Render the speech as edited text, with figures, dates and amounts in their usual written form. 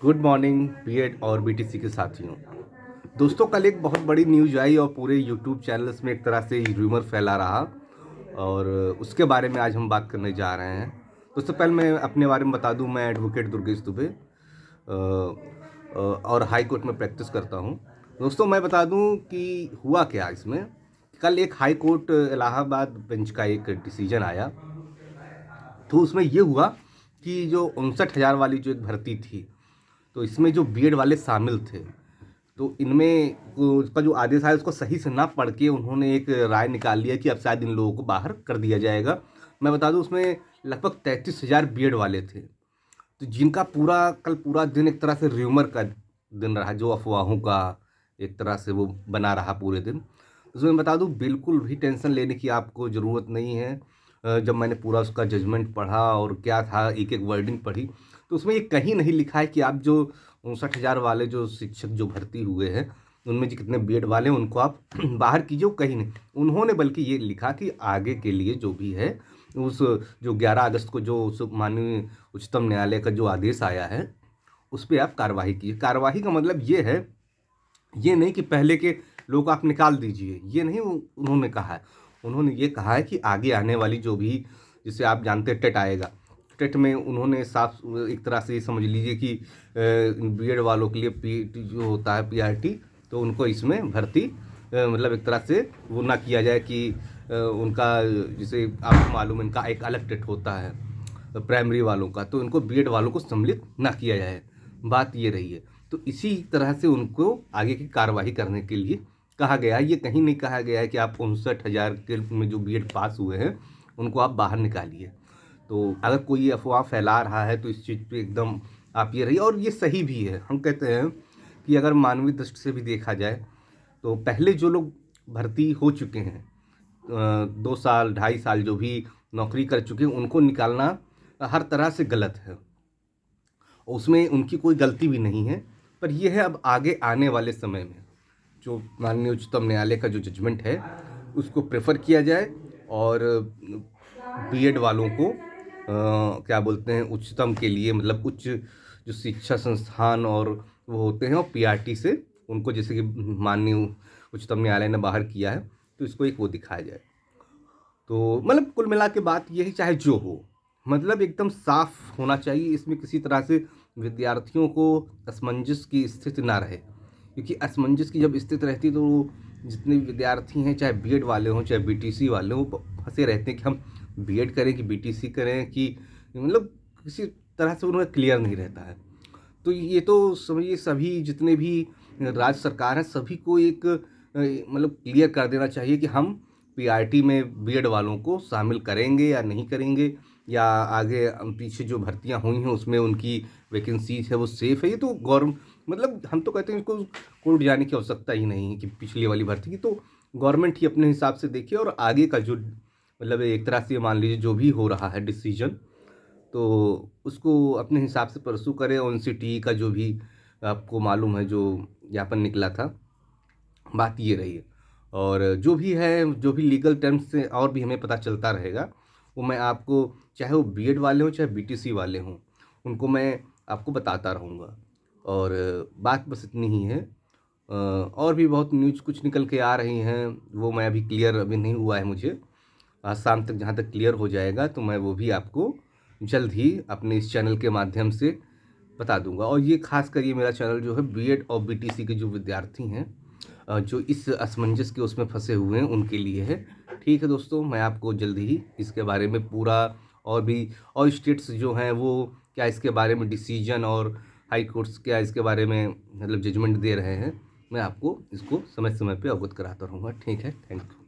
Good morning BEd और BTC के साथियों। दोस्तों, कल एक बहुत बड़ी न्यूज़ आई और पूरे यूट्यूब चैनल्स में एक तरह से र्यूमर फैला रहा और उसके बारे में आज हम बात करने जा रहे हैं। दोस्तों, पहले मैं अपने बारे में बता दूं, मैं एडवोकेट दुर्गेश दुबे और हाई कोर्ट में प्रैक्टिस करता हूं। दोस्तों, मैं बता दूं कि हुआ क्या इसमें। कल एक हाई कोर्ट इलाहाबाद बेंच का एक डिसीजन आया, तो उसमें ये हुआ कि जो 59,000 वाली जो एक भर्ती थी, तो इसमें जो बीएड वाले शामिल थे, तो इनमें उसका जो आदेश आया उसको सही से ना पढ़ के उन्होंने एक राय निकाल लिया कि अब शायद इन लोगों को बाहर कर दिया जाएगा। मैं बता दूं, उसमें लगभग 33,000 बीएड वाले थे, तो जिनका कल पूरा दिन एक तरह से र्यूमर का दिन रहा, जो अफवाहों का एक तरह से वो बना रहा पूरे दिन। उसमें बता दूं, बिल्कुल भी टेंशन लेने की आपको ज़रूरत नहीं है। जब मैंने पूरा उसका जजमेंट पढ़ा और क्या था, एक एक वर्डिंग पढ़ी, तो उसमें ये कहीं नहीं लिखा है कि आप जो 59,000 वाले जो शिक्षक जो भर्ती हुए हैं, उनमें जो कितने बीएड वाले हैं उनको आप बाहर कीजिए, वो कहीं नहीं। उन्होंने बल्कि ये लिखा कि आगे के लिए जो भी है, उस जो 11 अगस्त को जो उस माननीय उच्चतम न्यायालय का जो आदेश आया है, उस पर आप कार्रवाई कीजिए। कार्रवाई का मतलब ये है, ये नहीं कि पहले के लोग आप निकाल दीजिए, ये नहीं उन्होंने कहा है। उन्होंने ये कहा है कि आगे आने वाली जो भी, जिसे आप जानते हैं टेट आएगा, टेट में उन्होंने साफ एक तरह से ये समझ लीजिए कि बीएड वालों के लिए पीटी जो होता है, पीआरटी, तो उनको इसमें भर्ती मतलब एक तरह से वो ना किया जाए कि उनका, जिसे आपको मालूम है, इनका एक अलग टेट होता है प्राइमरी वालों का, तो इनको बीएड वालों को सम्मिलित ना किया जाए। बात ये रही है। तो इसी तरह से उनको आगे की कार्रवाई करने के लिए कहा गया है। ये कहीं नहीं कहा गया है कि आप 59,000 के में जो बीएड पास हुए हैं उनको आप बाहर निकालिए। तो अगर कोई ये अफवाह फैला रहा है तो इस चीज़ पे एकदम आप ये रहिए, और ये सही भी है। हम कहते हैं कि अगर मानवीय दृष्टि से भी देखा जाए, तो पहले जो लोग भर्ती हो चुके हैं, 2 साल 2.5 साल जो भी नौकरी कर चुके हैं, उनको निकालना हर तरह से गलत है। उसमें उनकी कोई गलती भी नहीं है। पर यह है, अब आगे आने वाले समय में जो माननीय उच्चतम न्यायालय का जो जजमेंट है उसको प्रेफर किया जाए और बीएड वालों को क्या बोलते हैं, उच्चतम के लिए, मतलब उच्च जो शिक्षा संस्थान और वो होते हैं, और पीआरटी से उनको, जैसे कि माननीय उच्चतम न्यायालय ने बाहर किया है, तो इसको एक वो दिखाया जाए। तो मतलब कुल मिला के बात यही, चाहे जो हो, मतलब एकदम साफ होना चाहिए। इसमें किसी तरह से विद्यार्थियों को असमंजस की स्थिति ना रहे, क्योंकि असमंजस की जब स्थिति रहती तो जितने विद्यार्थी हैं, चाहे बीएड वाले हों चाहे बीटीसी वाले हों, वो फंसे रहते हैं कि हम बीएड करें कि बीटीसी करें, कि मतलब किसी तरह से उन्हें क्लियर नहीं रहता है। तो ये तो समझिए, सभी जितने भी राज्य सरकार हैं, सभी को एक मतलब क्लियर कर देना चाहिए कि हम पीआरटी में बीएड वालों को शामिल करेंगे या नहीं करेंगे, या आगे पीछे जो भर्तियां हुई हैं उसमें उनकी वैकेंसीज है वो सेफ है। ये तो गवर्नमेंट, मतलब हम तो कहते हैं इसको कोर्ट जाने की आवश्यकता ही नहीं है कि पिछली वाली भर्ती की, तो गवर्नमेंट ही अपने हिसाब से देखिए, और आगे का जो मतलब एक तरह से मान लीजिए जो भी हो रहा है डिसीजन, तो उसको अपने हिसाब से परसू करें। ONCT का जो भी आपको मालूम है जो ज्ञापन निकला था, बात ये रही है। और जो भी है, जो भी लीगल टर्म्स से और भी हमें पता चलता रहेगा, वो मैं आपको, चाहे वो बीएड वाले हों चाहे बीटीसी वाले हों, उनको मैं आपको बताता रहूँगा। और बात बस इतनी ही है। और भी बहुत न्यूज़ कुछ निकल के आ रही हैं, वो मैं अभी क्लियर अभी नहीं हुआ है मुझे। आज शाम तक जहाँ तक क्लियर हो जाएगा तो मैं वो भी आपको जल्द ही अपने इस चैनल के माध्यम से बता दूंगा। और ये खास कर ये मेरा चैनल जो है, बीएड और बीटीसी के जो विद्यार्थी हैं, जो इस असमंजस के उसमें फंसे हुए हैं, उनके लिए है। ठीक है दोस्तों, मैं आपको जल्द ही इसके बारे में पूरा, और भी और स्टेट्स जो हैं वो क्या इसके बारे में डिसीजन, और हाई कोर्ट्स क्या इसके बारे में मतलब जजमेंट दे रहे हैं, मैं आपको इसको समय समय पे अवगत कराता रहूँगा। ठीक है, थैंक यू।